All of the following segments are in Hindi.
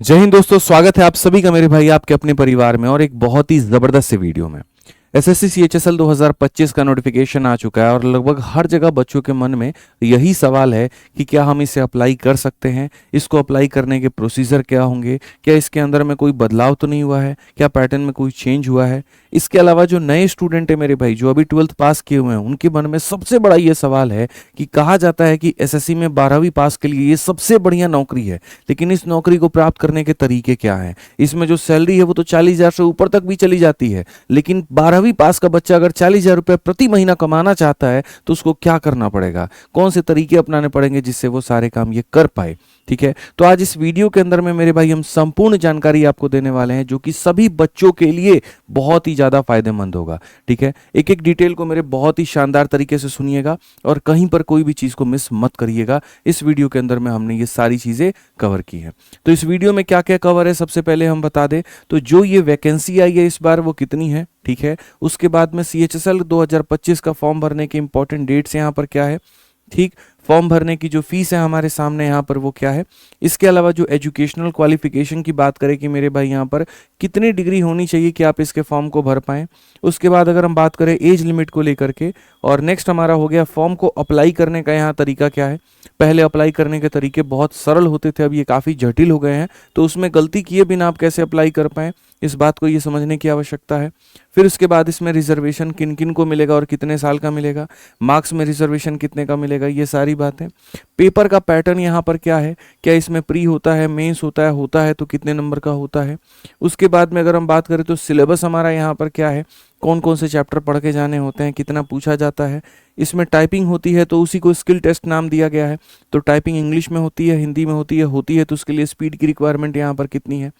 जय हिंद दोस्तों, स्वागत है आप सभी का मेरे भाई आपके अपने परिवार में और एक बहुत ही ज़बरदस्त से वीडियो में। एसएससी सीएचएसएल 2025 का नोटिफिकेशन आ चुका है और लगभग हर जगह बच्चों के मन में यही सवाल है कि क्या हम इसे अप्लाई कर सकते हैं, इसको अप्लाई करने के प्रोसीजर क्या होंगे, क्या इसके अंदर में कोई बदलाव तो नहीं हुआ है, क्या पैटर्न में कोई चेंज हुआ है। इसके अलावा जो नए स्टूडेंट है मेरे भाई, जो अभी 12th पास किए हुए हैं, उनके मन में सबसे बड़ा ये सवाल है कि कहा जाता है कि एसएससी में 12वीं पास के लिए ये सबसे बढ़िया नौकरी है, लेकिन इस नौकरी को प्राप्त करने के तरीके क्या हैं। इसमें जो सैलरी है वो तो 40,000 से ऊपर तक भी चली जाती है, लेकिन 12वीं पास का बच्चा अगर 40,000 रुपये प्रति महीना कमाना चाहता है तो उसको क्या करना पड़ेगा, कौन से तरीके अपनाने पड़ेंगे जिससे वो सारे काम ये कर पाए। ठीक है, तो आज इस वीडियो के अंदर में मेरे भाई हम संपूर्ण जानकारी आपको देने वाले हैं जो कि सभी बच्चों के लिए बहुत ही ज़्यादा फायदेमंद होगा। ठीक है, एक एक डिटेल को मेरे बहुत ही शानदार तरीके से सुनिएगा और कहीं पर कोई भी चीज़ को मिस मत करिएगा। इस वीडियो के अंदर में हमने ये सारी चीज़ें कवर की हैं। तो इस वीडियो में क्या क्या कवर है, सबसे पहले हम बता दें तो जो ये वैकेंसी आई है इस बार वो कितनी है। ठीक है, उसके बाद में सीएचएसएल 2025 का फॉर्म भरने के इंपॉर्टेंट डेट्स यहाँ पर क्या है। ठीक, फॉर्म भरने की जो फीस है हमारे सामने यहाँ पर वो क्या है। इसके अलावा जो एजुकेशनल क्वालिफिकेशन की बात करें कि मेरे भाई यहाँ पर कितनी डिग्री होनी चाहिए कि आप इसके फॉर्म को भर पाएँ। उसके बाद अगर हम बात करें एज लिमिट को लेकर के, और नेक्स्ट हमारा हो गया फॉर्म को अप्लाई करने का यहाँ तरीका क्या है। पहले अप्लाई करने के तरीके बहुत सरल होते थे, अब ये काफ़ी जटिल हो गए हैं, तो उसमें गलती किए बिना आप कैसे अप्लाई कर पाएँ इस बात को ये समझने की आवश्यकता है। फिर उसके बाद इसमें रिजर्वेशन किन किन को मिलेगा और कितने साल का मिलेगा, मार्क्स में रिजर्वेशन कितने का मिलेगा, ये सारी बातें। पेपर का पैटर्न यहाँ पर क्या है, क्या इसमें प्री होता है, मेंस होता है तो कितने नंबर का होता है। उसके बाद में अगर हम बात करें तो सिलेबस हमारा यहाँ पर क्या है, कौन कौन से चैप्टर पढ़ के जाने होते हैं, कितना पूछा जाता है। इसमें टाइपिंग होती है तो उसी को स्किल टेस्ट नाम दिया गया है, तो टाइपिंग इंग्लिश में होती है, हिंदी में होती है तो उसके लिए स्पीड की रिक्वायरमेंट यहाँ पर कितनी है।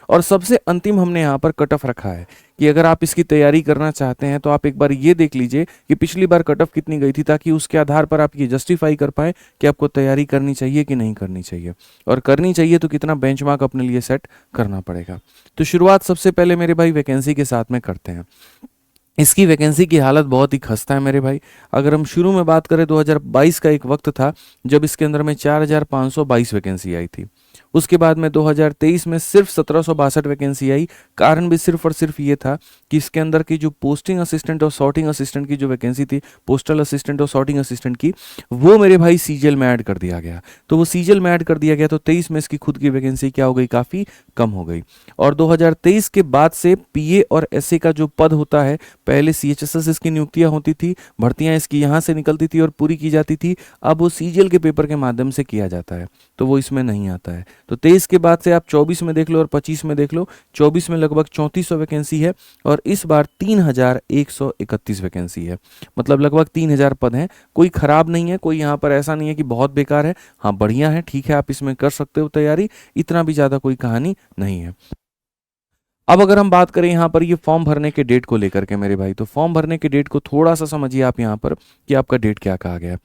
और सबसे अंतिम हमने यहाँ पर कट ऑफ रखा है कि अगर आप इसकी तैयारी करना चाहते हैं तो आप एक बार ये देख लीजिए कि पिछली बार कट ऑफ कितनी गई थी, ताकि उसके आधार पर आप ये जस्टिफाई कर पाएँ कि आपको तैयारी करनी चाहिए कि नहीं करनी चाहिए, और करनी चाहिए तो कितना बेंचमार्क अपने लिए सेट करना पड़ेगा। तो शुरुआत सबसे पहले मेरे भाई वैकेंसी के साथ में करते हैं। इसकी वैकेंसी की हालत बहुत ही खस्ता है मेरे भाई। अगर हम शुरू में बात करें 2022 का एक वक्त था जब इसके अंदर में 4,522 वैकेंसी आई थी। उसके बाद में 2023 में सिर्फ 1762 वैकेंसी आई। कारण भी सिर्फ और सिर्फ ये था कि इसके अंदर की जो पोस्टिंग असिस्टेंट और सॉर्टिंग असिस्टेंट की जो वैकेंसी थी, पोस्टल असिस्टेंट और सॉर्टिंग असिस्टेंट की, वो मेरे भाई सीजीएल में ऐड कर दिया गया। तो वो सीजीएल में ऐड कर दिया गया तो 23 में इसकी खुद की वैकेंसी क्या हो गई, काफ़ी कम हो गई। और 2023 के बाद से पीए और एसए का जो पद होता है, पहले सीएचएसएल से इसकी नियुक्तियां होती थी, भर्तियां इसकी यहाँ से निकलती थी और पूरी की जाती थी। अब वो सीजीएल के पेपर के माध्यम से किया जाता है, तो वो इसमें नहीं आता है। तो 23 के बाद से आप 24 में देख लो और 25 में देख लो। 24 में लगभग 3400 वैकेंसी है और इस बार 3131 वैकेंसी है, मतलब लगभग 3000 पद हैं। कोई खराब नहीं है, कोई यहाँ पर ऐसा नहीं है कि बहुत बेकार है, हाँ बढ़िया है, ठीक है, आप इसमें कर सकते हो तैयारी, इतना भी ज़्यादा कोई कहानी नहीं है। अब अगर हम बात करें यहाँ पर ये फॉर्म भरने के डेट को लेकर के मेरे भाई, तो फॉर्म भरने के डेट को थोड़ा सा समझिए आप यहाँ पर कि आपका डेट क्या कहा गया है।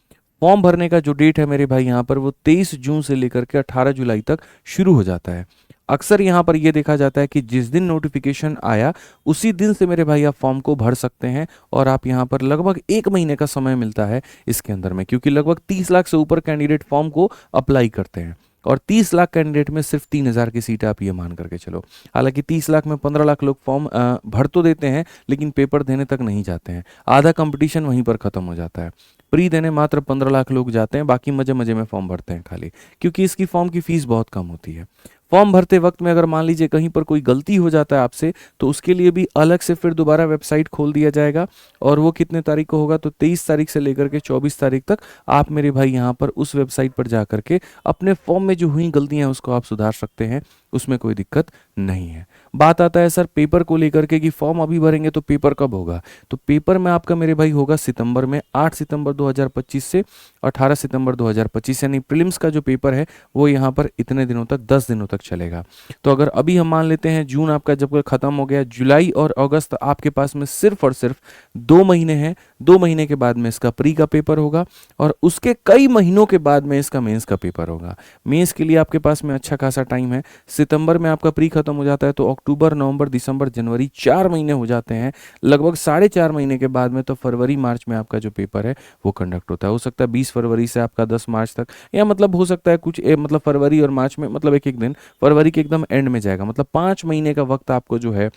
फॉर्म भरने का जो डेट है मेरे भाई यहाँ पर वो 23 जून से लेकर के 18 जुलाई तक शुरू हो जाता है। अक्सर यहाँ पर ये देखा जाता है कि जिस दिन नोटिफिकेशन आया उसी दिन से मेरे भाई आप फॉर्म को भर सकते हैं, और आप यहाँ पर लगभग 1 महीने का समय मिलता है इसके अंदर में, क्योंकि लगभग 30 लाख से ऊपर कैंडिडेट फॉर्म को अप्लाई करते हैं और 30 लाख कैंडिडेट में सिर्फ 3,000 की सीट आप ये मान करके चलो। हालांकि 30 लाख में 15 लाख लोग फॉर्म भर तो देते हैं लेकिन पेपर देने तक नहीं जाते हैं, आधा कंपटीशन वहीं पर खत्म हो जाता है। प्री देने मात्र 15 लाख लोग जाते हैं, बाकी मजे मजे में फॉर्म भरते हैं खाली, क्योंकि इसकी फॉर्म की फीस बहुत कम होती है। फॉर्म भरते वक्त में अगर मान लीजिए कहीं पर कोई गलती हो जाता है आपसे, तो उसके लिए भी अलग से फिर दोबारा वेबसाइट खोल दिया जाएगा, और वो कितने तारीख को होगा, तो 23 तारीख से लेकर के 24 तारीख तक आप मेरे भाई यहाँ पर उस वेबसाइट पर जा करके अपने फॉर्म में जो हुई गलतियाँ उसको आप सुधार सकते हैं, उसमें कोई दिक्कत नहीं है। बात आता है सर पेपर को लेकर के कि फॉर्म अभी भरेंगे तो पेपर कब होगा, तो पेपर में आपका मेरे भाई होगा सितंबर में, 8 सितंबर 2025 से 18 सितंबर 2025, यानी प्रीलिम्स का जो पेपर है वो यहाँ पर इतने दिनों तक, 10 दिनों तक चलेगा। तो अगर अभी हम मान लेते हैं जून आपका जब खत्म हो गया, जुलाई और अगस्त आपके पास में सिर्फ और सिर्फ 2 महीने हैं। 2 महीने के बाद में इसका प्री का पेपर होगा और उसके कई महीनों के बाद में इसका मेंस का पेपर होगा। मेंस के लिए आपके पास में अच्छा खासा टाइम है, सितंबर में आपका प्री खत्म हो जाता है तो अक्टूबर, नवंबर, दिसंबर, जनवरी 4 महीने हो जाते हैं। लगभग 4.5 महीने के बाद में तो फरवरी मार्च में आपका जो पेपर है वो कंडक्ट होता है। हो सकता है 20 फरवरी से आपका 10 मार्च तक, या मतलब हो सकता है कुछ मतलब फरवरी और मार्च में, मतलब एक एक दिन फरवरी के एकदम एंड में जाएगा। मतलब 5 महीने का वक्त आपको जो है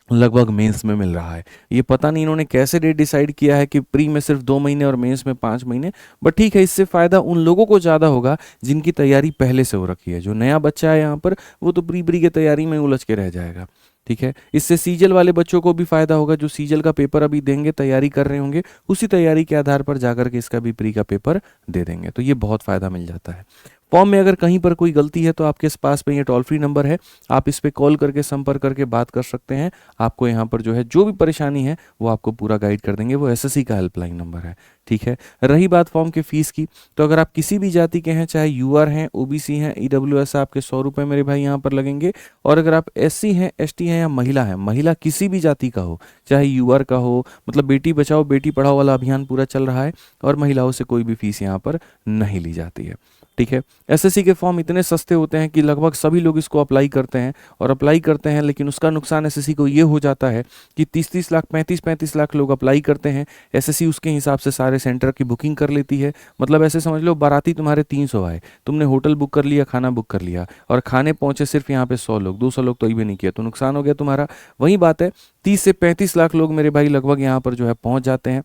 लगभग मेंस में मिल रहा है। ये पता नहीं इन्होंने कैसे डेट डिसाइड किया है कि प्री में सिर्फ 2 महीने और मेंस में 5 महीने, बट ठीक है, इससे फ़ायदा उन लोगों को ज़्यादा होगा जिनकी तैयारी पहले से हो रखी है। जो नया बच्चा है यहाँ पर वो तो प्री की तैयारी में उलझ के रह जाएगा। ठीक है, इससे सीजल वाले बच्चों को भी फायदा होगा, जो सीजल का पेपर अभी देंगे, तैयारी कर रहे होंगे, उसी तैयारी के आधार पर जाकर के इसका भी प्री का पेपर दे देंगे, तो ये बहुत फायदा मिल जाता है। फॉर्म में अगर कहीं पर कोई गलती है तो आपके पास में ये टोल फ्री नंबर है, आप इस पर कॉल करके संपर्क करके बात कर सकते हैं। आपको यहाँ पर जो है जो भी परेशानी है वो आपको पूरा गाइड कर देंगे, वो एसएससी का हेल्पलाइन नंबर है। ठीक है, रही बात फॉर्म के फीस की, तो अगर आप किसी भी जाति के हैं, चाहे यूआर हैं, ओबीसी हैं, ईडब्ल्यूएस, आपके 100 रुपये मेरे भाई यहाँ पर लगेंगे। और अगर आप एससी हैं, एसटी हैं या महिला हैं, महिला किसी भी जाति का हो, चाहे यूआर का हो, मतलब बेटी बचाओ बेटी पढ़ाओ वाला अभियान पूरा चल रहा है और महिलाओं से कोई भी फीस यहाँ पर नहीं ली जाती है। ठीक है, एसएससी के फॉर्म इतने सस्ते होते हैं कि लगभग सभी लोग इसको अप्लाई करते हैं और अप्लाई करते हैं, लेकिन उसका नुकसान एसएससी को ये हो जाता है कि 30-30 लाख, 35-35 लाख लोग अप्लाई करते हैं। एसएससी उसके हिसाब से सारे सेंटर की बुकिंग कर लेती है। मतलब ऐसे समझ लो बाराती तुम्हारे 300 आए, तुमने होटल बुक कर लिया, खाना बुक कर लिया और खाने पहुंचे सिर्फ यहाँ पे 100 लोग, 200 लोग तो ये भी नहीं किया, तो नुकसान हो गया तुम्हारा। वही बात है, 30 से 35 लाख लोग मेरे भाई लगभग यहाँ पर जो है पहुंच जाते हैं,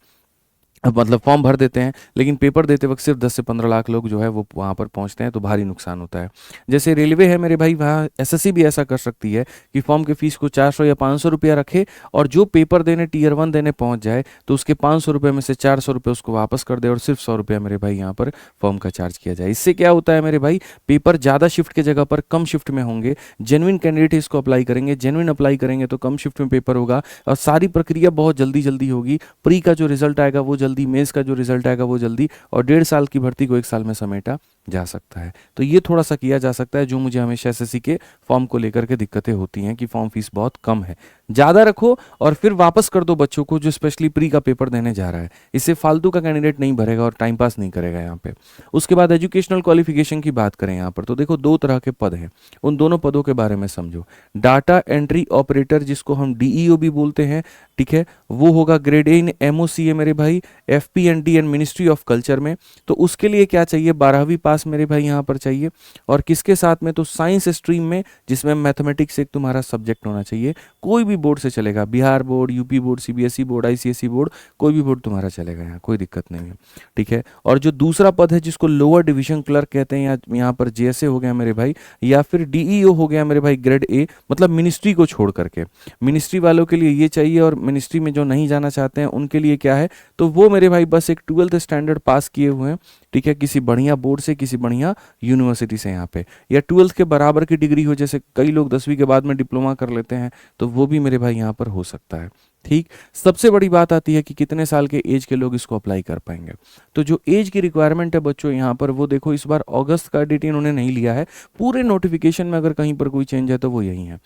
मतलब फॉर्म भर देते हैं, लेकिन पेपर देते वक्त सिर्फ 10 से 15 लाख लोग जो है वो वहाँ पर पहुँचते हैं, तो भारी नुकसान होता है। जैसे रेलवे है मेरे भाई, वहाँ एसएससी भी ऐसा कर सकती है कि फॉर्म के फीस को 400 या 500 रुपया रखे और जो पेपर देने टीयर 1 देने पहुँच जाए तो उसके 500 रुपये में से 400 रुपये उसको वापस कर दे और सिर्फ 100 रुपया मेरे भाई यहाँ पर फॉर्म का चार्ज किया जाए। इससे क्या होता है मेरे भाई, पेपर ज़्यादा शिफ्ट के जगह पर कम शिफ्ट में होंगे, जेन्युइन कैंडिडेट इसको अप्लाई करेंगे, जेन्युइन अप्लाई करेंगे तो कम शिफ्ट में पेपर होगा और सारी प्रक्रिया बहुत जल्दी जल्दी होगी। प्री का जो रिजल्ट आएगा वो जल्दी, मेंस का जो रिजल्ट आएगा वो जल्दी, और 1.5 साल की भर्ती को 1 साल में समेटा जा सकता है। तो ये थोड़ा सा किया जा सकता है, जो मुझे हमेशा एसएससी के फॉर्म को लेकर के दिक्कतें होती हैं कि फॉर्म फीस बहुत कम है। ज़्यादा रखो और फिर वापस कर दो बच्चों को जो स्पेशली प्री का पेपर देने जा रहा है, इससे फालतू का कैंडिडेट नहीं भरेगा और टाइम पास नहीं करेगा यहाँ पे। उसके बाद एजुकेशनल क्वालिफिकेशन की बात करें यहाँ पर, तो देखो 2 तरह के पद हैं, उन दोनों पदों के बारे में समझो। डाटा एंट्री ऑपरेटर, जिसको हम डीईओ भी बोलते हैं, ठीक है, वो होगा ग्रेड ए इन एमओसीए मेरे भाई, एफपीएनडी एंड मिनिस्ट्री ऑफ कल्चर में। तो उसके लिए क्या चाहिए, 12वीं पास मेरे भाई यहाँ पर चाहिए, और किसके साथ में, तो साइंस स्ट्रीम में, जिसमें मैथमेटिक्स एक तुम्हारा सब्जेक्ट होना चाहिए। कोई भी बोर्ड से चलेगा, Bihar board, UP board, CBSE board, ICSE board, कोई भी बोर्ड तुम्हारा चलेगा, यहाँ कोई दिक्कत नहीं है। ठीक है, और जो दूसरा पद है जिसको लोअर डिवीजन क्लर्क कहते हैं, या यहाँ पर जेएसए हो गया मेरे भाई, या फिर डीईओ हो गया मेरे भाई ग्रेड ए, मतलब मिनिस्ट्री को छोड़ करके। मिनिस्ट्री वालों के लिए ये चाहिए, और मिनिस्ट्री में जो नहीं जाना चाहते हैं उनके लिए क्या है, तो वो मेरे भाई बस एक 12th स्टैंडर्ड पास किए हुए हैं, ठीक है, किसी बढ़िया बोर्ड से, किसी बढ़िया यूनिवर्सिटी से यहाँ पे, या 12th के बराबर की डिग्री हो, जैसे कई लोग 10वीं के बाद में डिप्लोमा कर लेते हैं, तो वो भी मेरे भाई यहाँ पर हो सकता है। ठीक, सबसे बड़ी बात आती है कि कितने साल के एज के लोग इसको अप्लाई कर पाएंगे। तो जो एज की रिक्वायरमेंट है बच्चों यहाँ पर, वो देखो इस बार अगस्त का डेट इन्होंने नहीं लिया है, पूरे नोटिफिकेशन में अगर कहीं पर कोई चेंज है तो वो यही है।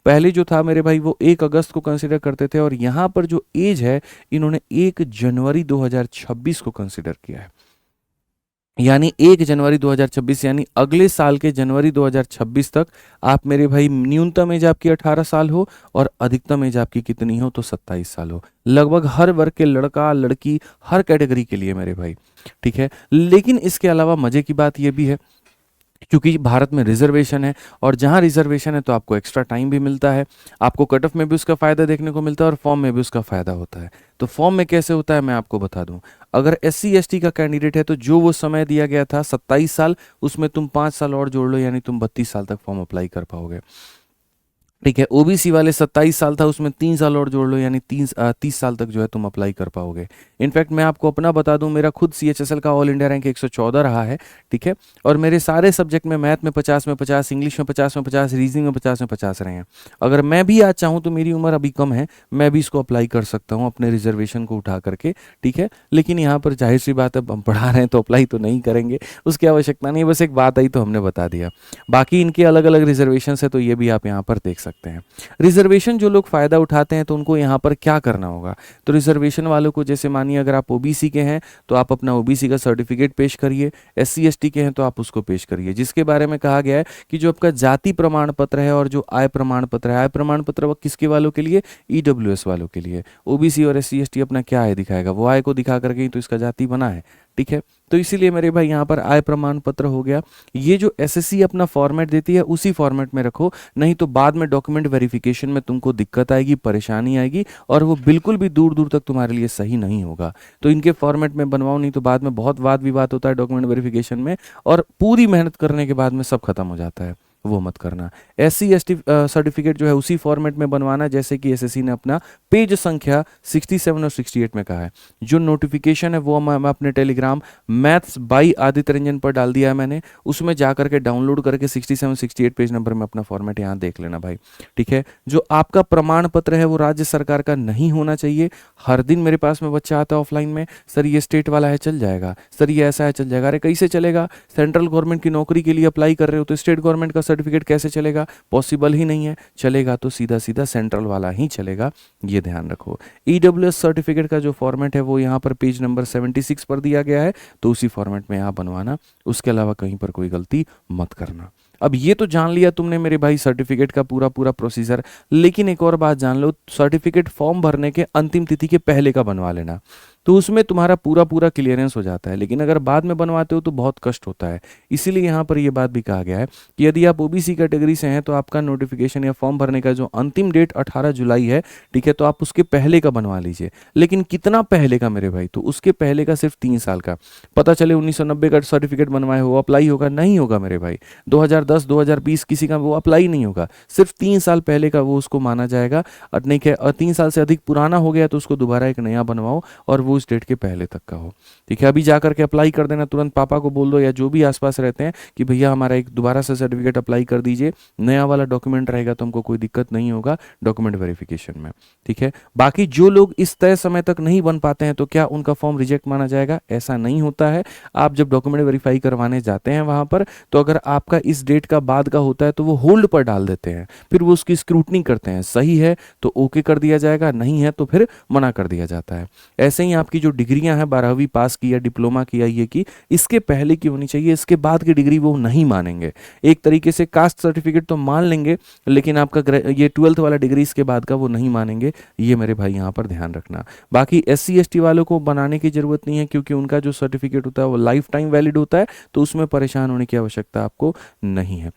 पहले जो था मेरे भाई वो 1 अगस्त को कंसिडर करते थे, और यहाँ पर जो एज है इन्होंने 1 जनवरी 2026 को कंसिडर किया है। यानी 1 जनवरी 2026, यानी अगले साल के जनवरी 2026 तक आप मेरे भाई, न्यूनतम एज आपकी 18 साल हो और अधिकतम एज आपकी कितनी हो, तो 27 साल हो। लगभग हर वर्ग के लड़का लड़की, हर कैटेगरी के लिए मेरे भाई। ठीक है, लेकिन इसके अलावा मजे की बात यह भी है, क्योंकि भारत में रिजर्वेशन है, और जहां रिजर्वेशन है तो आपको एक्स्ट्रा टाइम भी मिलता है, आपको कट ऑफ में भी उसका फ़ायदा देखने को मिलता है और फॉर्म में भी उसका फ़ायदा होता है। तो फॉर्म में कैसे होता है मैं आपको बता दूं। अगर एससी एसटी का कैंडिडेट है तो जो वो समय दिया गया था 27 साल, उसमें तुम 5 साल और जोड़ लो, यानी तुम 32 साल तक फॉर्म अप्लाई कर पाओगे। ठीक है, ओबीसी वाले 27 साल था, उसमें 3 साल और जोड़ लो, यानी 30 साल तक जो है तुम अप्लाई कर पाओगे। इनफैक्ट मैं आपको अपना बता दूं, मेरा खुद सीएचएसएल का ऑल इंडिया रैंक 114 रहा है। ठीक है, और मेरे सारे सब्जेक्ट में, मैथ में 50 में 50, इंग्लिश में 50 में 50, रीजनिंग में 50 में 50 रहे हैं। अगर मैं भी आज चाहूँ तो, मेरी उम्र अभी कम है, मैं भी इसको अप्लाई कर सकता हूँ अपने रिजर्वेशन को उठा करके। ठीक है, लेकिन यहाँ पर जाहिर सी बात है, हम पढ़ा रहे हैं तो अप्लाई तो नहीं करेंगे, उसकी आवश्यकता नहीं है, बस एक बात आई तो हमने बता दिया। बाकी इनके अलग अलग रिजर्वेशन है, तो ये भी आप यहाँ पर देख सकते हैं। रिजर्वेशन जो लोग फ़ायदा उठाते हैं तो उनको यहाँ पर क्या करना होगा, तो रिजर्वेशन वालों को जैसे मानिए अगर आप ओबीसी के हैं तो आप अपना ओबीसी का सर्टिफिकेट पेश करिए, एससी एसटी के हैं तो आप उसको पेश करिए, जिसके बारे में कहा गया है कि जो आपका जाति प्रमाण पत्र है और जो आय प्रमाण पत्र है, आय प्रमाण पत्र वो किसके वालों के लिए, ईडब्ल्यूएस वालों के लिए। ओबीसी और एससी एसटी अपना क्या आय दिखाएगा, वो आय को दिखा करके ही तो इसका जाति बना है, ठीक है। तो इसीलिए मेरे भाई यहाँ पर आय प्रमाण पत्र हो गया। ये जो एसएससी अपना फॉर्मेट देती है उसी फॉर्मेट में रखो, नहीं तो बाद में डॉक्यूमेंट वेरिफिकेशन में तुमको दिक्कत आएगी, परेशानी आएगी और वो बिल्कुल भी दूर दूर तक तुम्हारे लिए सही नहीं होगा। तो इनके फॉर्मेट में बनवाओ, नहीं तो बाद में बहुत वाद विवाद होता है डॉक्यूमेंट वेरिफिकेशन में और पूरी मेहनत करने के बाद में सब खत्म हो जाता है, वो मत करना। एससी एसटी सर्टिफिकेट जो है उसी फॉर्मेट में बनवाना जैसे कि एसएससी ने अपना पेज संख्या 67 और 68 में कहा है। जो नोटिफिकेशन है वो मैं अपने Telegram maths by Aditya Ranjan पर डाल दिया है मैंने, उसमें जा करके डाउनलोड करके 67 68 पेज नंबर में अपना फॉर्मेट यहाँ देख लेना भाई, ठीक है। जो आपका प्रमाण पत्र है वो राज्य सरकार का नहीं होना चाहिए। हर दिन मेरे पास में बच्चा आता है ऑफलाइन में, सर ये स्टेट वाला है चल जाएगा, सर ये ऐसा है चल जाएगा। अरे कैसे चलेगा, सेंट्रल गवर्नमेंट की नौकरी के लिए अप्लाई कर रहे हो तो स्टेट गवर्नमेंट का सर्टिफिकेट कैसे चलेगा, पॉसिबल ही नहीं है। चलेगा तो सीधा सीधा सेंट्रल वाला ही चलेगा, ये ध्यान रखो। ईडब्ल्यूएस सर्टिफिकेट का जो फॉर्मेट है वो यहाँ पर पेज नंबर 76 पर दिया गया है, तो उसी फॉर्मेट में यहाँ बनवाना, उसके अलावा कहीं पर कोई गलती मत करना। अब ये तो जान लिया तुमने मेरे भाई सर्टिफिकेट का पूरा पूरा प्रोसीजर, लेकिन एक और बात जान लो, सर्टिफिकेट फॉर्म भरने के अंतिम तिथि के पहले का बनवा लेना, तो उसमें तुम्हारा पूरा पूरा क्लियरेंस हो जाता है। लेकिन अगर बाद में बनवाते हो तो बहुत कष्ट होता है, इसीलिए यहाँ पर यह बात भी कहा गया है कि यदि आप ओबीसी कैटेगरी से हैं तो आपका नोटिफिकेशन या फॉर्म भरने का जो अंतिम डेट 18 जुलाई है, ठीक है, तो आप उसके पहले का बनवा लीजिए। लेकिन कितना पहले का मेरे भाई, तो उसके पहले का सिर्फ 3 साल का। पता चले 1990 का सर्टिफिकेट बनवाए हो, अप्लाई होगा नहीं होगा मेरे भाई, 2010 2020 किसी का वो अप्लाई नहीं होगा, सिर्फ 3 साल पहले का वो उसको माना जाएगा। और नहीं क्या 3 साल से अधिक पुराना हो गया तो उसको दोबारा एक नया बनवाओ और वो उस डेट के पहले तक का हो, ठीक है। अभी जा करके अप्लाई कर देना, तुरंत पापा को बोल दो या जो भी आसपास रहते हैं कि भैया हमारा एक दोबारा से सर्टिफिकेट अप्लाई कर दीजिए, नया वाला डॉक्यूमेंट रहेगा तो हमको कोई दिक्कत नहीं होगा डॉक्यूमेंट वेरिफिकेशन में, ठीक है। बाकी जो लोग इस तय समय तक नहीं बन पाते हैं तो क्या उनका फॉर्म रिजेक्ट माना जाएगा, ऐसा नहीं होता है। आप जब डॉक्यूमेंट वेरीफाई करवाने जाते हैं वहां पर, तो अगर आपका इस डेट का बाद का होता है तो वो होल्ड पर डाल देते हैं, फिर वो उसकी स्क्रूटनी करते हैं, सही है तो ओके कर दिया जाएगा, नहीं है तो फिर मना कर दिया जाता है। ऐसे ही आपकी जो डिग्रियां हैं 12वीं पास की या डिप्लोमा की या ये की, इसके पहले की होनी चाहिए, इसके बाद की डिग्री वो नहीं मानेंगे। एक तरीके से कास्ट सर्टिफिकेट तो मान लेंगे, लेकिन आपका ये 12th वाला डिग्री इसके बाद का वो नहीं मानेंगे, ये मेरे भाई यहाँ पर ध्यान रखना। बाकी एससी एसटी वालों को बनाने की जरूरत नहीं है, क्योंकि उनका जो सर्टिफिकेट होता है वो लाइफ टाइम वैलिड होता है, तो उसमें परेशान होने की आवश्यकता आपको नहीं है,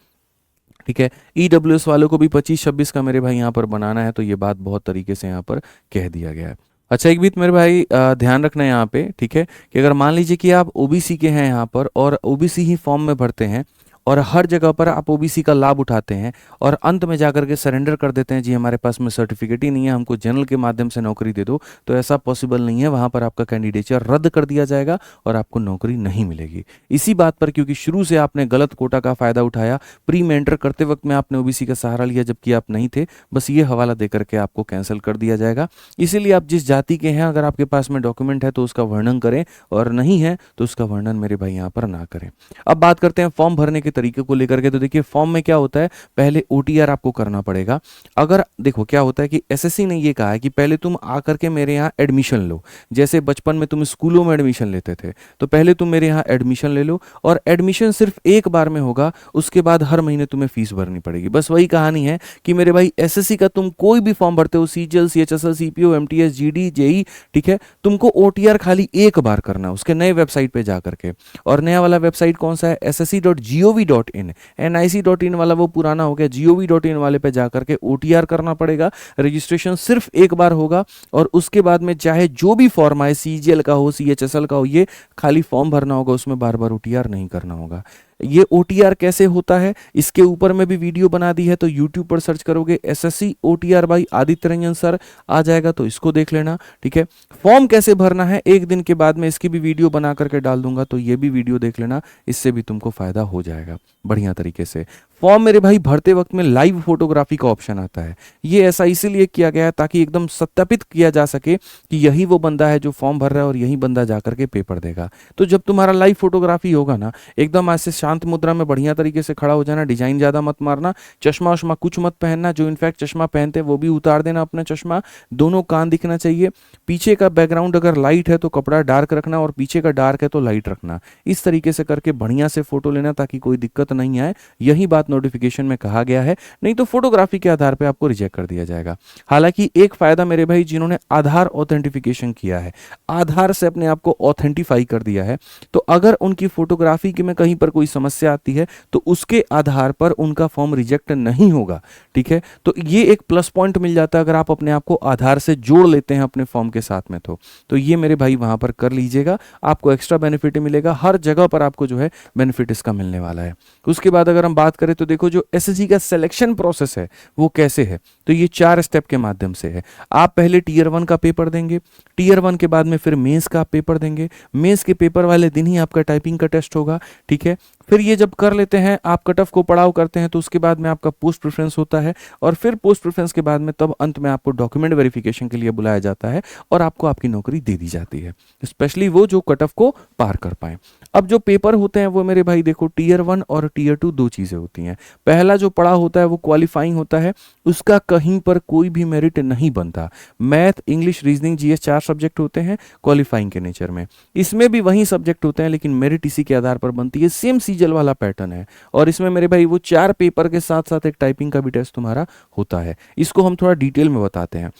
ठीक है। ईडब्ल्यूएस वालों को भी 25-26 का मेरे भाई यहाँ पर बनाना है, तो ये बात बहुत तरीके से यहाँ पर कह दिया गया है। अच्छा एक भी मेरे भाई ध्यान रखना है यहाँ पे, ठीक है, कि अगर मान लीजिए कि आप ओबीसी के हैं यहाँ पर और ओबीसी ही फॉर्म में भरते हैं और हर जगह पर आप ओबीसी का लाभ उठाते हैं और अंत में जाकर के सरेंडर कर देते हैं, जी हमारे पास में सर्टिफिकेट ही नहीं है, हमको जनरल के माध्यम से नौकरी दे दो, तो ऐसा पॉसिबल नहीं है। वहां पर आपका कैंडिडेचर रद्द कर दिया जाएगा और आपको नौकरी नहीं मिलेगी। इसी बात पर, क्योंकि शुरू से आपने गलत कोटा का फायदा उठाया, प्री मेंटर करते वक्त में आपने ओबीसी का सहारा लिया जबकि आप नहीं थे, बस ये हवाला दे करके आपको कैंसिल कर दिया जाएगा। इसीलिए आप जिस जाति के हैं अगर आपके पास में डॉक्यूमेंट है तो उसका वर्णन करें, और नहीं है तो उसका वर्णन मेरे भाई यहाँ पर ना करें। अब बात करते हैं फॉर्म भरने के तरीके को लेकर के। तो देखिए फॉर्म में क्या होता है, पहले ओटीआर आपको करना पड़ेगा। अगर देखो क्या होता है कि एसएससी ने ये कहा है कि पहले तुम आकर के मेरे यहाँ एडमिशन लो, जैसे बचपन में तुम स्कूलों में एडमिशन लेते थे, तो पहले तुम मेरे यहाँ एडमिशन ले लो, और एडमिशन सिर्फ एक बार में होगा, उसके बाद हर महीने तुम्हें फीस भरनी पड़ेगी। बस वही कहानी है कि मेरे भाई एसएससी का तुम कोई भी फॉर्म भरते हो, CGL, CHSL, CPO, MTS, GD, JE, ठीक है, तुमको ओटीआर खाली एक बार करना है उसके नए वेबसाइट पे जाकर के। और नया वाला वेबसाइट कौन सा है, ssc.gov.in। nic.in वाला वो पुराना हो गया, gov.in वाले पे जाकर के ओटीआर करना पड़ेगा। रजिस्ट्रेशन सिर्फ एक बार होगा और उसके बाद में चाहे जो भी फॉर्म आए, सीजीएल का हो, सीएचएसएल का हो, ये खाली फॉर्म भरना होगा, उसमें बार बार ओटीआर नहीं करना होगा। ये ओटीआर कैसे होता है इसके ऊपर में भी वीडियो बना दी है, तो यूट्यूब पर सर्च करोगे SSC OTR by Aditya Ranjan sir आ जाएगा, तो इसको देख लेना, ठीक है। फॉर्म कैसे भरना है एक दिन के बाद में इसकी भी वीडियो बना करके डाल दूंगा, तो ये भी वीडियो देख लेना, इससे भी तुमको फायदा हो जाएगा बढ़िया तरीके से। फॉर्म मेरे भाई भरते वक्त में लाइव फोटोग्राफी का ऑप्शन आता है। ये ऐसा इसीलिए किया गया है ताकि एकदम सत्यापित किया जा सके कि यही वो बंदा है जो फॉर्म भर रहा है और यही बंदा जाकर के पेपर देगा। तो जब तुम्हारा लाइव फोटोग्राफी होगा ना, एकदम ऐसे शांत मुद्रा में बढ़िया तरीके से खड़ा हो जाना, डिजाइन ज्यादा मत मारना, चश्मा वश्मा कुछ मत पहनना, जो इनफैक्ट चश्मा पहनते हैं वो भी उतार देना अपना चश्मा, दोनों कान दिखना चाहिए, पीछे का बैकग्राउंड अगर लाइट है तो कपड़ा डार्क रखना और पीछे का डार्क है तो लाइट रखना। इस तरीके से करके बढ़िया से फोटो लेना ताकि कोई दिक्कत नहीं आए, यही बात नोटिफिकेशन में कहा गया है, नहीं तो फोटोग्राफी के आधार पर आपको रिजेक्ट कर दिया जाएगा। हालांकि एक फायदा मेरे भाई, जिन्होंने आधार ऑथेंटिफिकेशन किया है, आधार से अपने आप को ऑथेंटिफाई कर दिया है, तो अगर उनकी फोटोग्राफी में कहीं पर कोई समस्या आती है तो उसके आधार पर उनका फॉर्म रिजेक्ट नहीं होगा। ठीक है, तो ये एक प्लस पॉइंट मिल जाता है अगर आप अपने आप को आधार से जोड़ लेते हैं अपने फॉर्म के साथ में, तो ये मेरे भाई वहां पर कर लीजिएगा, आपको एक्स्ट्रा बेनिफिट मिलेगा, हर जगह पर आपको जो है बेनिफिट इसका मिलने वाला है। उसके बाद अगर हम बात करें तो देखो जो एसएससी का सिलेक्शन प्रोसेस है वो कैसे है, तो ये 4 स्टेप के माध्यम से है। आप पहले टीयर 1 का पेपर देंगे, टीयर 1 के बाद में फिर मेंस का पेपर देंगे, मेंस के पेपर वाले दिन ही आपका टाइपिंग का टेस्ट होगा। ठीक है, फिर ये जब कर लेते हैं, आप कट ऑफ को पड़ाव करते हैं, तो उसके बाद में आपका पोस्ट प्रेफरेंस होता है, और फिर पोस्ट प्रेफरेंस के बाद में तब अंत में आपको डॉक्यूमेंट वेरिफिकेशन के लिए बुलाया जाता है और आपको आपकी नौकरी दे दी जाती है, स्पेशली वो जो कट ऑफ को पार कर पाए। अब जो पेपर होते हैं वो मेरे भाई देखो टीयर 1 और टीयर 2 दो चीजें होती हैं। पहला जो पढ़ा होता है वो क्वालिफाइंग होता है, उसका कहीं पर कोई भी मेरिट नहीं बनता। Math, English, reasoning, GS 4 subject होते हैं क्वालिफाइंग के नेचर में, इसमें भी वही सब्जेक्ट होते हैं लेकिन मेरिट इसी के आधार पर बनती है, सेम सीजल वाला पैटर्न है। और इसमें मेरे भाई वो 4 पेपर के साथ साथ एक टाइपिंग का भी टेस्ट तुम्हारा होता है, इसको हम थोड़ा डिटेल में बताते हैं।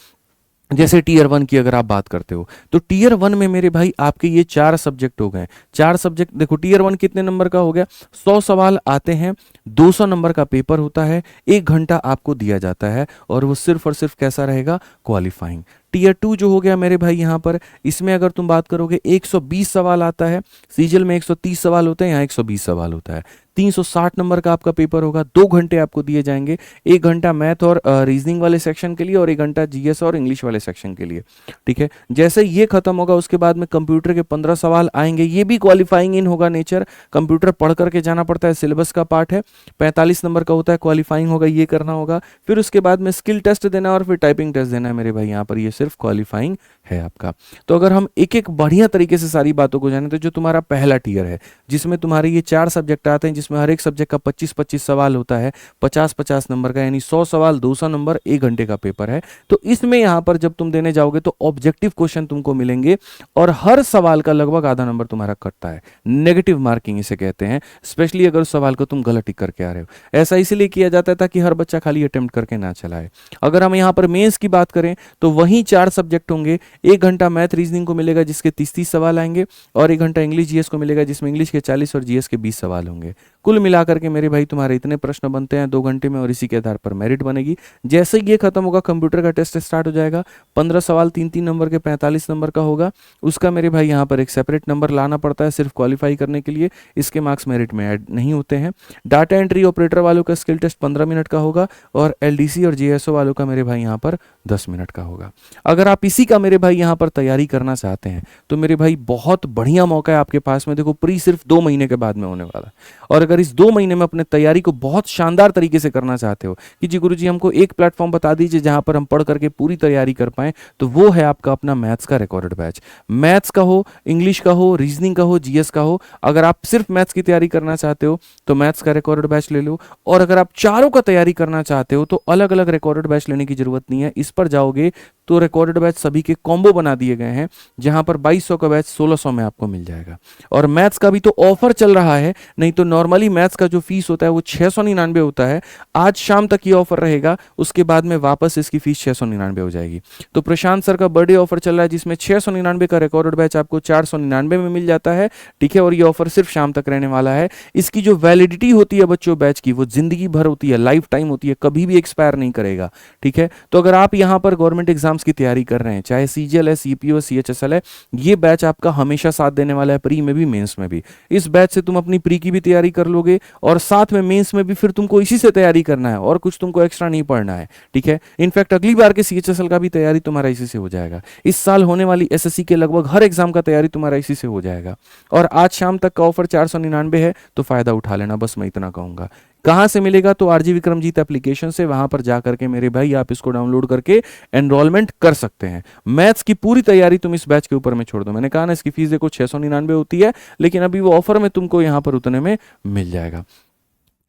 जैसे टीयर 1 की अगर आप बात करते हो तो टीयर 1 में मेरे भाई आपके ये 4 सब्जेक्ट हो गए। 4 सब्जेक्ट देखो, टीयर 1 कितने नंबर का हो गया, 100 सवाल आते हैं, 200 नंबर का पेपर होता है, 1 घंटा आपको दिया जाता है और वो सिर्फ और सिर्फ कैसा रहेगा, क्वालिफाइंग। टीयर 2 जो हो गया मेरे भाई यहाँ पर, इसमें अगर तुम बात करोगे 120 सवाल आता है, सीजल में 130 सवाल होते हैं, यहाँ 120 सवाल होता है, 360 नंबर का आपका पेपर होगा, 2 घंटे आपको दिए जाएंगे, 1 घंटा मैथ और रीजनिंग वाले सेक्शन के लिए और 1 घंटा जीएस और इंग्लिश वाले सेक्शन के लिए। ठीक है, जैसे ये खत्म होगा उसके बाद में कंप्यूटर के 15 सवाल आएंगे, ये भी क्वालिफाइंग इन होगा नेचर, कंप्यूटर पढ़ करके जाना पड़ता है, सिलेबस का पार्ट है, 45 नंबर का होता है, क्वालिफाइंग होगा, ये करना होगा। फिर उसके बाद में स्किल टेस्ट देना और फिर टाइपिंग टेस्ट देना है मेरे भाई, यहाँ पर ये सिर्फ क्वालिफाइंग है आपका। तो अगर हम एक एक बढ़िया तरीके से सारी बातों को जाने, तो जो तुम्हारा पहला टीयर है जिसमें तुम्हारे ये 4 सब्जेक्ट आते हैं, जिसमें हर एक सब्जेक्ट का 25-25 सवाल होता है, 50-50 नंबर का, यानी 100 सवाल 200 नंबर, 1 घंटे का पेपर है। तो इसमें यहां पर जब तुम देने जाओगे तो ऑब्जेक्टिव क्वेश्चन तुमको मिलेंगे और हर सवाल का लगभग आधा नंबर तुम्हारा कटता है, नेगेटिव मार्किंग इसे कहते हैं, स्पेशली अगर उस सवाल को तुम गलत टिक करके आ रहे हो। ऐसा इसलिए किया जाता है ताकि हर बच्चा खाली अटेम्प्ट करके ना चलाए। अगर हम यहाँ पर मेंस की बात करें तो वही 4 सब्जेक्ट होंगे, 1 घंटा मैथ रीजनिंग को मिलेगा जिसके 30-30 सवाल आएंगे और 1 घंटा इंग्लिश जीएस को मिलेगा जिसमें इंग्लिश के 40 और जीएस के 20 सवाल होंगे। कुल मिलाकर के मेरे भाई तुम्हारे इतने प्रश्न बनते हैं 2 घंटे में और इसी के आधार पर मेरिट बनेगी। जैसे ही ये खत्म होगा कंप्यूटर का टेस्ट स्टार्ट हो जाएगा, 15 सवाल 3-3 नंबर के 45 नंबर का होगा, उसका मेरे भाई यहाँ पर एक सेपरेट नंबर लाना पड़ता है सिर्फ क्वालिफाई करने के लिए, इसके मार्क्स मेरिट में ऐड नहीं होते हैं। डाटा एंट्री ऑपरेटर वालों का स्किल टेस्ट 15 मिनट का होगा और एलडीसी और जीएसओ वालों का मेरे भाई यहाँ पर 10 मिनट का होगा। अगर आप इसी का मेरे भाई यहाँ पर तैयारी करना चाहते हैं तो मेरे भाई बहुत बढ़िया मौका है आपके पास में। देखो प्री सिर्फ 2 महीने के बाद में होने वाला है और अगर इस 2 महीने में अपने तैयारी को बहुत शानदार तरीके से करना चाहते हो कि जी गुरुजी हमको एक प्लेटफॉर्म बता दीजिए जहां पर हम पढ़ करके पूरी तैयारी कर पाएं, तो वो है आपका अपना मैथ्स का रिकॉर्डेड बैच। मैथ्स का हो, इंग्लिश का हो, रीजनिंग का हो, जीएस का हो, अगर आप सिर्फ मैथ्स की तैयारी करना चाहते हो तो मैथ्स का रिकॉर्डेड बैच ले लो, और अगर आप चारों का तैयारी करना चाहते हो तो अलग अलग रिकॉर्डेड बैच लेने की जरूरत नहीं है। इस पर जाओगे तो रिकॉर्डेड बैच सभी के कॉम्बो बना दिए गए हैं, जहां पर 2200 का बैच 1600 में आपको मिल जाएगा। और मैथ्स का भी तो ऑफर चल रहा है, नहीं तो नॉर्मली मैथ्स का जो फीस होता है वो 699 होता है, आज शाम तक ये ऑफर रहेगा, उसके बाद में वापस इसकी फीस 699 हो जाएगी। तो प्रशांत सर का बर्थडे ऑफर चल रहा है जिसमें 699 का रिकॉर्डेड बैच आपको 499 में मिल जाता है। ठीक है, और ये ऑफर सिर्फ शाम तक रहने वाला है। इसकी जो वैलिडिटी होती है बच्चों बैच की, वो जिंदगी भर होती है, लाइफ टाइम होती है, कभी भी एक्सपायर नहीं करेगा। ठीक है, तो अगर आप यहाँ पर गवर्नमेंट एग्जाम्स की तैयारी कर रहे हैं, चाहे सीजीएल है, सीपीओ, सीएचएसएल है, ये बैच आपका हमेशा साथ देने वाला है, प्री में भी मेंस में भी। इस बैच से तुम अपनी प्री की भी तैयारी कर लोगे और साथ में मेंस में भी फिर तुमको इसी से तैयारी करना है और कुछ तुमको एक्स्ट्रा नहीं पढ़ना है। ठीक है, इनफैक्ट अगली बार के सीएचएसएल का भी तैयारी तुम्हारा इसी से हो जाएगा। इस साल होने वाली एसएससी के लगभग हर एग्जाम का तैयारी तुम्हारा इसी से हो जाएगा। और आज शाम तक का ऑफर 499 है, तो फायदा उठा लेना, बस मैं इतना कहूंगा। कहाँ से मिलेगा? तो आरजी विक्रमजीत एप्लीकेशन से, वहां पर जा करके मेरे भाई आप इसको डाउनलोड करके एनरोलमेंट कर सकते हैं। मैथ्स की पूरी तैयारी तुम इस बैच के ऊपर में छोड़ दो। मैंने कहा ना इसकी फीस देखो 699 होती है, लेकिन अभी वो ऑफर में तुमको यहां पर उतने में मिल जाएगा।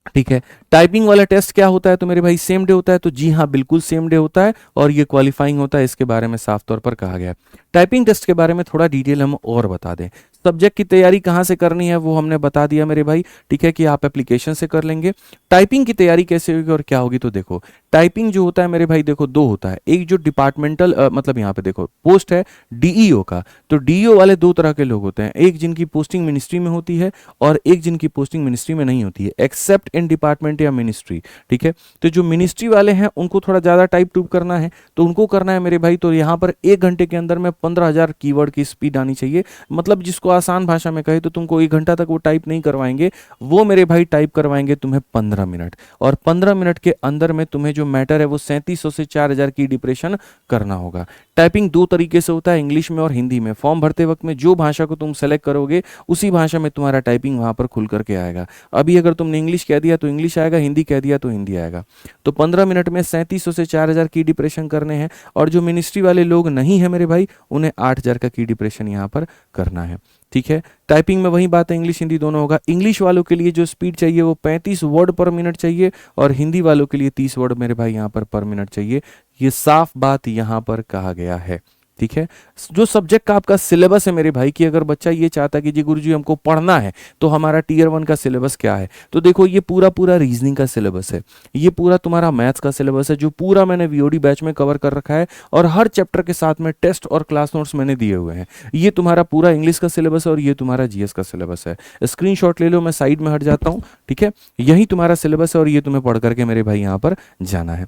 ठीक है, टाइपिंग वाला टेस्ट क्या होता है तो मेरे भाई सेम डे होता है। तो जी हाँ, बिल्कुल सेम डे होता है और ये क्वालिफाइंग होता है, इसके बारे में साफ तौर पर कहा गया है। टाइपिंग टेस्ट के बारे में थोड़ा डिटेल हम और बता दें। सब्जेक्ट की तैयारी कहाँ से करनी है वो हमने बता दिया मेरे भाई। ठीक है कि आप एप्लीकेशन से कर लेंगे। टाइपिंग की तैयारी कैसे होगी और क्या होगी, तो देखो टाइपिंग जो होता है मेरे भाई देखो दो होता है। एक जो डिपार्टमेंटल मतलब यहाँ पे देखो पोस्ट है डीईओ का, तो डीईओ वाले दो तरह के लोग होते हैं, एक जिनकी पोस्टिंग मिनिस्ट्री में होती है और एक जिनकी पोस्टिंग मिनिस्ट्री में नहीं होती है, एक्सेप्ट इन डिपार्टमेंट या मिनिस्ट्री। ठीक है, तो जो मिनिस्ट्री वाले हैं उनको थोड़ा ज़्यादा टाइप टूप करना है, तो उनको करना है मेरे भाई, तो यहाँ पर 1 घंटे के अंदर में 15,000 कीवर्ड की स्पीड आनी चाहिए। मतलब जिसको आसान भाषा में कहे तो तुमको 1 घंटा तक वो टाइप नहीं करवाएंगे, वो मेरे भाई टाइप करवाएंगे तुम्हें 15 मिनट, और 15 मिनट के अंदर में तुम्हें जो मैटर है वो 3700 से 4000 की डिप्रेशन करना होगा। टाइपिंग दो तरीके से होता है, इंग्लिश में और हिंदी में। फॉर्म भरते वक्त में जो भाषा को तुम सेलेक्ट करोगे उसी भाषा में तुम्हारा टाइपिंग वहां पर खुल करके आएगा। अभी अगर तुमने इंग्लिश कह दिया तो इंग्लिश आएगा, हिंदी कह दिया तो हिंदी आएगा। तो 15 मिनट में 3700 से 4000 की डिप्रेशन करने हैं, और जो मिनिस्ट्री वाले लोग नहीं है मेरे भाई उन्हें 8000 का की डिप्रेशन यहाँ पर करना है। ठीक है, टाइपिंग में वही बात है, इंग्लिश हिंदी दोनों होगा। इंग्लिश वालों के लिए जो स्पीड चाहिए वो 35 वर्ड पर मिनट चाहिए, और हिंदी वालों के लिए 30 वर्ड मेरे भाई यहाँ पर मिनट चाहिए। ये साफ बात यहाँ पर कहा गया है। ठीक है, जो सब्जेक्ट का आपका सिलेबस है मेरे भाई, कि अगर बच्चा ये चाहता है कि जी गुरुजी हमको पढ़ना है तो हमारा टीयर 1 का सिलेबस क्या है, तो देखो ये पूरा पूरा रीजनिंग का सिलेबस है, ये पूरा तुम्हारा मैथ्स का सिलेबस है, जो पूरा मैंने वीओडी बैच में कवर कर रखा है, और हर चैप्टर के साथ में टेस्ट और क्लास नोट्स मैंने दिए हुए हैं। ये तुम्हारा पूरा इंग्लिश का सिलेबस है और ये तुम्हारा जीएस का सिलेबस है। स्क्रीनशॉट ले लो, मैं साइड में हट जाता हूँ। ठीक है, यही तुम्हारा सिलेबस है और ये तुम्हें पढ़ करके मेरे भाई यहाँ पर जाना है।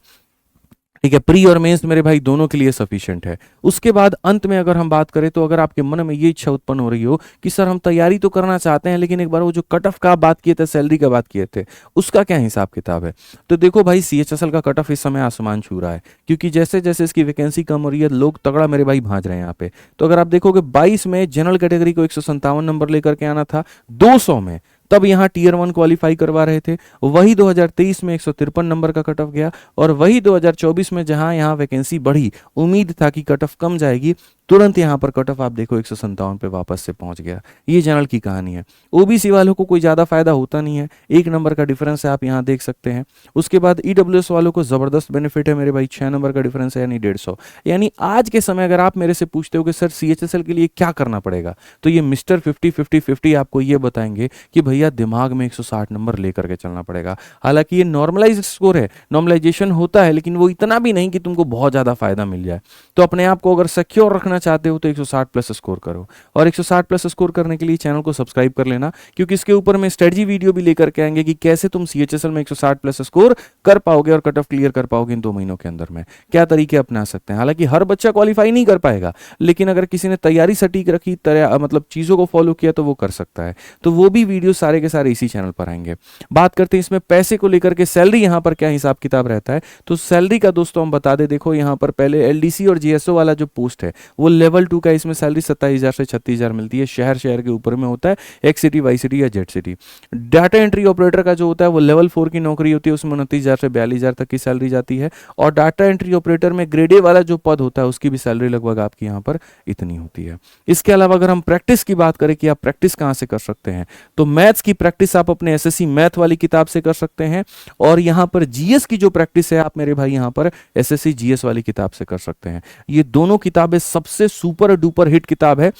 ठीक है, प्री और मेंस मेरे भाई दोनों के लिए सफिशिएंट है। उसके बाद अंत में अगर हम बात करें तो अगर आपके मन में ये इच्छा उत्पन्न हो रही हो कि सर हम तैयारी तो करना चाहते हैं, लेकिन एक बार वो जो कट ऑफ का बात किए थे, सैलरी का बात किए थे, उसका क्या हिसाब किताब है, तो देखो भाई सीएचएसएल का कट ऑफ इस समय आसमान छू रहा है, क्योंकि जैसे जैसे इसकी वैकेंसी कम हो रही है लोग तगड़ा मेरे भाई भांज रहे हैं यहाँ पे। तो अगर आप देखोगे 22 में जनरल कैटेगरी को 157 नंबर लेकर के आना था, 200 में तब यहाँ टीयर 1 क्वालिफाई करवा रहे थे, वही 2023 में 153 नंबर का कट ऑफ गया, और वही 2024 में जहां यहाँ वैकेंसी बढ़ी, उम्मीद था कि कट ऑफ कम जाएगी, तुरंत यहाँ पर कट ऑफ आप देखो 157 पे वापस से पहुंच गया। ये जनरल की कहानी है। ओबीसी वालों को कोई ज्यादा फायदा होता नहीं है, 1 नंबर का डिफरेंस है, आप यहाँ देख सकते हैं। उसके बाद ईडब्ल्यूएस वालों को जबरदस्त बेनिफिट है मेरे भाई, 6 नंबर का डिफरेंस है, यानी 150। यानी आज के समय अगर आप मेरे से पूछते हो कि सर सीएचएसएल के लिए क्या करना पड़ेगा, तो ये मिस्टर 50-50-50 आपको ये बताएंगे कि भैया दिमाग में 160 नंबर लेकर के चलना पड़ेगा। हालांकि ये नॉर्मलाइज स्कोर है, नॉर्मलाइजेशन होता है, लेकिन वो इतना भी नहीं कि तुमको बहुत ज्यादा फायदा मिल जाए। तो अपने आप को अगर सिक्योर रखना चाहते हो तो 160 प्लस स्कोर करो, और 160 प्लस स्कोर करने के लिए चैनल को सब्सक्राइब कर लेना, क्योंकि इसके ऊपर में स्ट्रेटजी वीडियो भी लेकर के आएंगे कि कैसे तुम सीएचएसएल में 160 प्लस स्कोर कर पाओगे और कट ऑफ क्लियर कर पाओगे इन 2 महीनों के अंदर में, क्या तरीके अपना सकते हैं। हालांकि हर बच्चा क्वालिफाई नहीं कर पाएगा, लेकिन अगर किसी ने तैयारी सटीक रखी, मतलब चीजों को फॉलो किया, तो वो कर सकता है। तो वो भी वीडियो सारे के सारे इसी चैनल पर आएंगे। बात करते हैं इसमें पैसे को लेकर के, सैलरी यहाँ पर क्या हिसाब किताब रहता है, तो सैलरी का दोस्तों हम बता दें, देखो यहाँ पर पहले एलडीसी और जीएसओ वाला जो पोस्ट है वो लेवल 2 का, इसमें सैलरी 27,000 से 36,000 मिलती है, शहर शहर के ऊपर में होता है, एक्स सिटी, वाई सिटी या Z city. Data entry operator का जो होता है वो लेवल 4 की नौकरी होती है, उसमें 29,000 से 42,000 तक की सैलरी जाती है, और डाटा एंट्री ऑपरेटर में ग्रेड ए वाला जो पद होता है उसकी भी सैलरी लगभग आपकी यहाँ पर इतनी होती है। इसके अलावा अगर हम प्रैक्टिस की बात करें कि आप प्रैक्टिस कहाँ से कर सकते हैं, तो मैथ्स की प्रैक्टिस आप अपने एसएससी मैथ वाली किताब से कर सकते हैं, और यहाँ पर जीएस की जो प्रैक्टिस है आप मेरे भाई यहाँ पर एसएससी जीएस वाली किताब से कर सकते हैं। ये दोनों किताबें सबसे सुपर डुपर हिट किताब है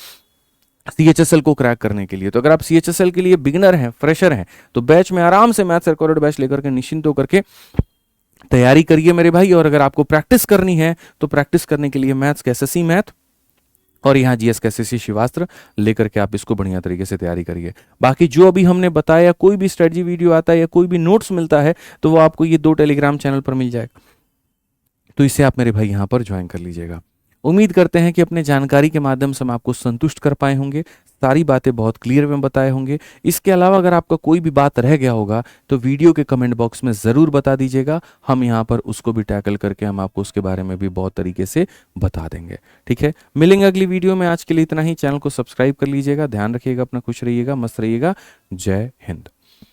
सीएचएसएल को क्रैक करने के लिए। तो अगर आप सीएचएसएल के लिए बिगिनर हैं, फ्रेशर हैं, तो बैच में आराम से मैथ्स रिकॉर्डेड बैच लेकर के निश्चिंत होकर के तैयारी करिए मेरे भाई। और अगर आपको प्रैक्टिस करनी है तो प्रैक्टिस करने के लिए मैथ्स का एसएससी मैथ और यहाँ जीएस का एसएससी शिवास्त्र लेकर के आप इसको बढ़िया तरीके से तैयारी करिए। बाकी जो अभी हमने बताया, कोई भी स्ट्रेटजी वीडियो आता है या कोई भी नोट्स मिलता है तो वो आपको ये 2 टेलीग्राम चैनल पर मिल जाएगा, तो इसे आप मेरे भाई यहाँ पर ज्वाइन कर लीजिएगा। उम्मीद करते हैं कि अपने जानकारी के माध्यम से हम आपको संतुष्ट कर पाए होंगे, सारी बातें बहुत क्लियर में बताए होंगे। इसके अलावा अगर आपका कोई भी बात रह गया होगा तो वीडियो के कमेंट बॉक्स में ज़रूर बता दीजिएगा, हम यहाँ पर उसको भी टैकल करके हम आपको उसके बारे में भी बहुत तरीके से बता देंगे। ठीक है, मिलेंगे अगली वीडियो में। आज के लिए इतना ही। चैनल को सब्सक्राइब कर लीजिएगा। ध्यान रखिएगा अपना, खुश रहिएगा, मस्त रहिएगा। जय हिंद।